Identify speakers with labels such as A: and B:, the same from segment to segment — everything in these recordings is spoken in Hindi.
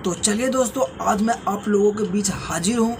A: तो चलिए दोस्तों, आज मैं आप लोगों के बीच हाजिर हूँ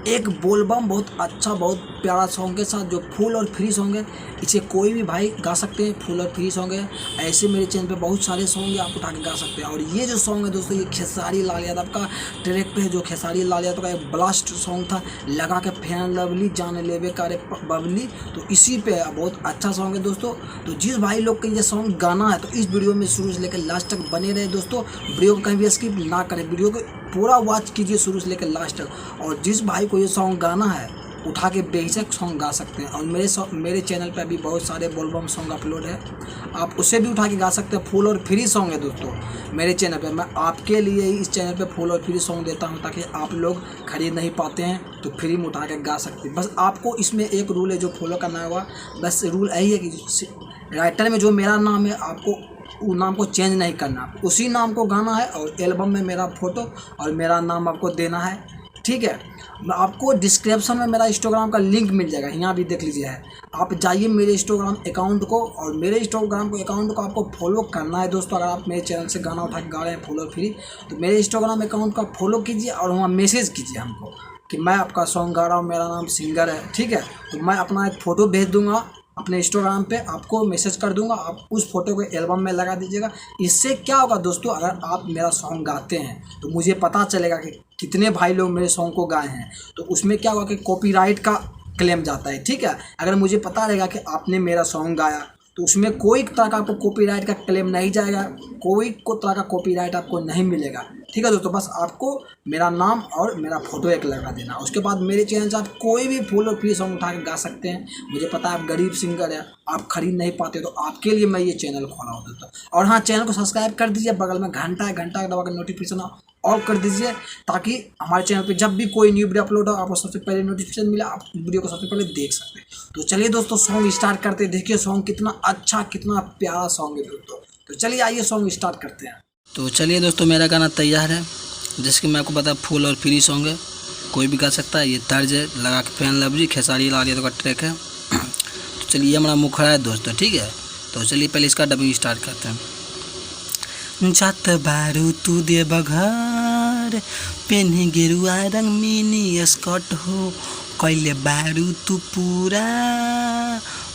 A: एक बोलबम बहुत अच्छा बहुत प्यारा सॉन्ग के साथ, जो फुल और फ्री सॉन्ग है। इसे कोई भी भाई गा सकते हैं, फुल और फ्री सॉन्ग है। ऐसे मेरे चैनल पे बहुत सारे सॉन्ग है, आप उठा के गा सकते हैं। और ये जो सॉन्ग है दोस्तों, ये खेसारी लाल यादव का ट्रैक पे है, जो खेसारी लाल यादव का एक ब्लास्ट सॉन्ग था, लगा के फैन लवली जान लेवे कारे बबली। तो इसी पे बहुत अच्छा सॉन्ग है दोस्तों। तो जिस भाई लोग को ये सॉन्ग गाना है, तो इस वीडियो में शुरू से लेकर लास्ट तक बने रहे दोस्तों। वीडियो को कहीं भी स्किप ना करें, वीडियो को पूरा वॉच कीजिए शुरू से लेकर लास्ट तक। और जिस भाई को ये सॉन्ग गाना है, उठा के बेहिचक सॉन्ग गा सकते हैं। और मेरे चैनल पे अभी बहुत सारे बोलबम सॉन्ग अपलोड है, आप उसे भी उठा के गा सकते हैं। फुल और फ्री सॉन्ग है दोस्तों मेरे चैनल पे। मैं आपके लिए ही इस चैनल पे फुल और फ्री सॉन्ग देता हूं, ताकि आप लोग खरीद नहीं पाते हैं तो फ्री में उठा के गा सकते हैं। बस आपको इसमें एक रूल है जो फॉलो करना होगा। बस रूल यही है कि राइटर में जो मेरा नाम है, आपको वो नाम को चेंज नहीं करना, उसी नाम को गाना है। और एल्बम में मेरा फोटो और मेरा नाम आपको देना है, ठीक है। मैं आपको डिस्क्रिप्शन में मेरा इंस्टाग्राम का लिंक मिल जाएगा, यहाँ भी देख लीजिए है। आप जाइए मेरे इंस्टाग्राम अकाउंट को, और मेरे इंस्टाग्राम को अकाउंट को आपको फॉलो करना है दोस्तों। अगर आप मेरे चैनल से गाना उठा के गा रहे हैं फुल और फ्री, तो मेरे इंस्टाग्राम अकाउंट का फॉलो कीजिए और वहाँ मैसेज कीजिए हमको कि मैं आपका सॉन्ग गा रहा हूँ, मेरा नाम सिंगर है, ठीक है। तो मैं अपना एक फ़ोटो भेज दूँगा अपने इंस्टाग्राम पे, आपको मैसेज कर दूंगा, आप उस फोटो को एल्बम में लगा दीजिएगा। इससे क्या होगा दोस्तों, अगर आप मेरा सॉन्ग गाते हैं तो मुझे पता चलेगा कि कितने भाई लोग मेरे सॉन्ग को गाए हैं। तो उसमें क्या होगा कि कॉपीराइट का क्लेम जाता है, ठीक है। अगर मुझे पता रहेगा कि आपने मेरा सॉन्ग गाया, तो उसमें कोई तरह का आपको कॉपीराइट का क्लेम नहीं जाएगा, कोई तरह का कॉपीराइट आपको नहीं मिलेगा, ठीक है दोस्तों। बस आपको मेरा नाम और मेरा फोटो एक लगा देना। उसके बाद मेरे चैनल से आप कोई भी फुल और फ्री सॉन्ग उठा के गा सकते हैं। मुझे पता है आप गरीब सिंगर हैं, आप खरीद नहीं पाते, तो आपके लिए मैं ये चैनल खोला हूँ दोस्तों। और हाँ, चैनल को सब्सक्राइब कर दीजिए, बगल में घंटा दबा कर नोटिफिकेशन ऑल कर दीजिए, ताकि हमारे चैनल पे जब भी कोई न्यू वीडियो अपलोड हो, आपको सबसे पहले नोटिफिकेशन मिले, आप वीडियो को सबसे पहले देख सकते हैं। तो चलिए दोस्तों, सॉन्ग स्टार्ट करते हैं। देखिए सॉन्ग कितना अच्छा कितना प्यारा सॉन्ग है दोस्तों। तो चलिए आइए सॉन्ग स्टार्ट करते हैं।
B: तो चलिए दोस्तों, मेरा गाना तैयार है। जैसे कि मैं आपको पता फुल और फ्री सॉन्ग है, कोई भी गा सकता है। ये तर्ज है, लगा के फैन लवली, खेसारी लाल यादव का ट्रैक है। तो चलिए, ये हमारा मुखड़ा है दोस्तों, ठीक है। तो चलिए पहले इसका डबिंग स्टार्ट करते हैं। जात बारू तू दे बघर, पेन्हे गेरुआ रंग मिनी स्कर्ट हो, कैले बारू तू पूरा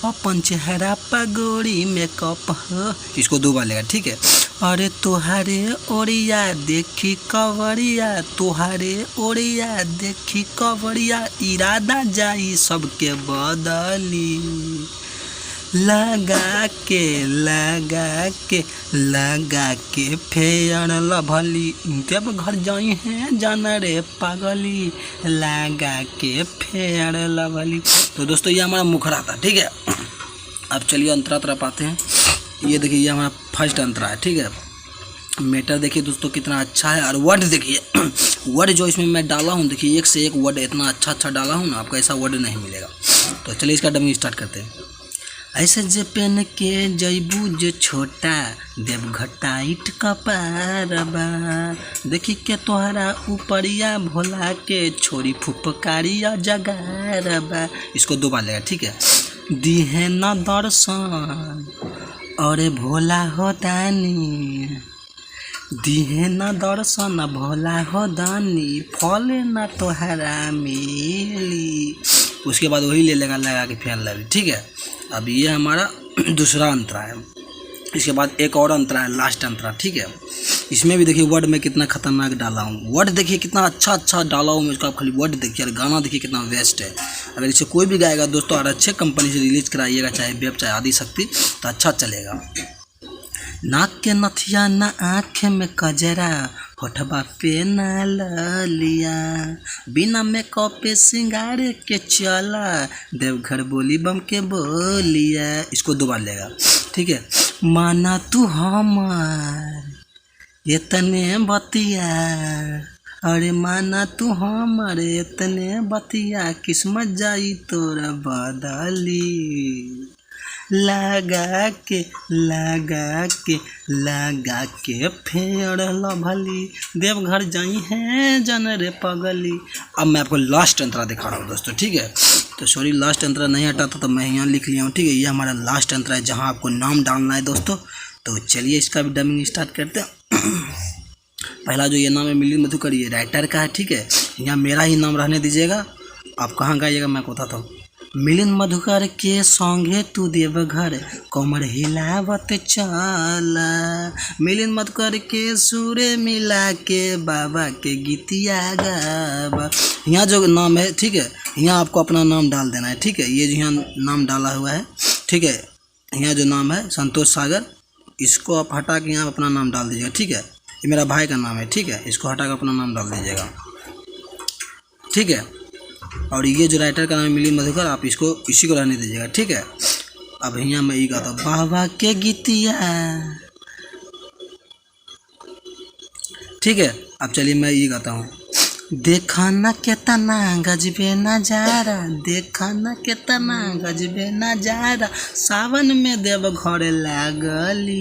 B: अपन चेहरा पगोरी मेकअप हो। इसको दो बार लेगा, ठीक है। अरे तोहारे ओरिया देखी कवरिया, तोहारे ओरिया देखी कवरिया, इरादा जाई सबके बदली, लगा के फेयर लभली, जब घर जाई हैं जाना रे पागली, लगा के फेयर लभली। तो दोस्तों, ये हमारा मुखड़ा था, ठीक है। अब चलिए अंतरा तरफ आते हैं। ये देखिए, ये हमारा फर्स्ट अंतरा है, ठीक है। मेटर देखिए दोस्तों कितना अच्छा है। और वर्ड देखिए वर्ड जो इसमें मैं डाला हूँ, देखिए एक से एक वर्ड इतना अच्छा डाला हूँ ना, आपको ऐसा वर्ड नहीं मिलेगा। तो चलिए इसका डबिंग स्टार्ट करते हैं। ऐसे जे पेन के जैबू जो छोटा देवघटाइट कपारबा, देखी के तोहरा ऊपरिया भोला के छोरी फुपकारिया जगारबा। इसको दो बार लेगा, ठीक है। दिहे न दर्शन अरे भोला हो दानी, दिहे न दर्शन भोला हो दानी, फल न तोहरा मिली। उसके बाद वही ले लेगा लगा के फैन लवली, ठीक है। अब ये हमारा दूसरा अंतरा है। इसके बाद एक और अंतरा है, लास्ट अंतरा, ठीक है। इसमें भी देखिए वर्ड में कितना खतरनाक डाला हूँ, वर्ड देखिए कितना अच्छा डाला हूँ मैं इसको। आप खाली वर्ड देखिए और गाना देखिए कितना बेस्ट है। अगर इसे कोई भी गाएगा दोस्तों, और अच्छे कंपनी से रिलीज कराइएगा, चाहे वेब चाहे आदिशक्ति, तो अच्छा चलेगा। नाक के नथिया ना आँख में कजरा, होठबा पे ना लिया, बिना मेकअप पे सिंगार के चला, देवघर बोली बम के बोलिया। इसको दो बार लेगा, ठीक है। माना तू हमार इतने बतिया, अरे माना तू हमार इतने बतिया, किस्मत जाई तोरा बदली, लगा के फेर लभली, देवघर जाई हैं जन रे पगली। अब मैं आपको लास्ट अंतरा दिखा रहा हूँ दोस्तों, ठीक है। तो सॉरी, लास्ट अंतरा नहीं हटा था, तो मैं यहाँ लिख लिया हूँ, ठीक है। ये हमारा लास्ट अंतरा है, जहाँ आपको नाम डालना है दोस्तों। तो चलिए इसका भी डबिंग स्टार्ट करते हैं। पहला जो ये नाम है मिलिंद मधुकर, ये राइटर का है, ठीक है। यहाँ मेरा ही नाम रहने दीजिएगा। आप कहाँ गाइएगा मैं आपको बताता हूँ। मिलिंद मधुकर के संगे तू देवघर कमर हिलावत चला, मिलिंद मधुकर के सुरे मिला के बाबा के गीतिया गावा। यहाँ जो नाम है, ठीक है, यहाँ आपको अपना नाम डाल देना है, ठीक है। ये जो यहाँ नाम डाला हुआ है, ठीक है, यहाँ जो नाम है संतोष सागर, इसको आप हटा के यहाँ अपना नाम डाल दीजिएगा, ठीक है। ये मेरा भाई का नाम है, ठीक है, इसको हटा के अपना नाम डाल दीजिएगा, ठीक है। और ये जो राइटर का नाम है मिलिंद मधुकर, आप इसको इसी को रहने दीजिएगा, ठीक है। अब यहाँ मैं ये गाता हूँ, बाबा के गीतिया, ठीक है। अब चलिए मैं ये गाता हूँ, देखा न केतना गजबे नजारा, देखा न केतना गजबे नजारा, सावन में देवघर लागली।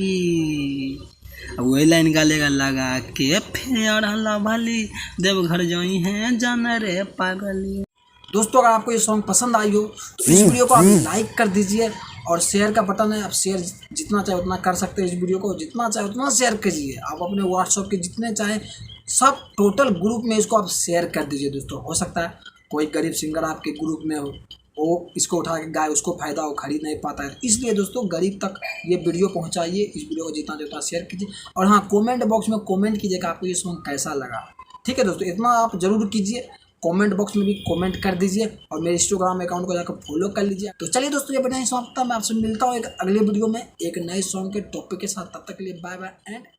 B: अब वही लाइन गालेगा, लगा के फेर लवली, देवघर जाई हैं जान रे पागली।
A: दोस्तों अगर आपको ये सॉन्ग पसंद आई हो तो इस वीडियो को आप लाइक कर दीजिए, और शेयर का बटन है, आप शेयर जितना चाहे उतना कर सकते हैं। इस वीडियो को जितना चाहे उतना शेयर कीजिए। आप अपने व्हाट्सएप के जितने चाहे सब टोटल ग्रुप में इसको आप शेयर कर दीजिए। दोस्तों हो सकता है कोई गरीब सिंगर आपके ग्रुप में हो, वो इसको उठा के गाए, उसको फ़ायदा हो, खरीद नहीं पाता है। इसलिए दोस्तों गरीब तक ये वीडियो पहुँचाइए। इस वीडियो को जितना जितना शेयर कीजिए, और हाँ कॉमेंट बॉक्स में कॉमेंट कीजिएगा आपको ये सॉन्ग कैसा लगा, ठीक है दोस्तों। इतना आप ज़रूर कीजिए, कमेंट बॉक्स में भी कमेंट कर दीजिए, और मेरे इंस्टाग्राम अकाउंट को जाकर फॉलो कर लीजिए। तो चलिए दोस्तों ये वीडियो समाप्त, मैं आपसे मिलता हूँ एक अगले वीडियो में एक नए सॉन्ग के टॉपिक के साथ। तब तक के लिए बाय बाय एंड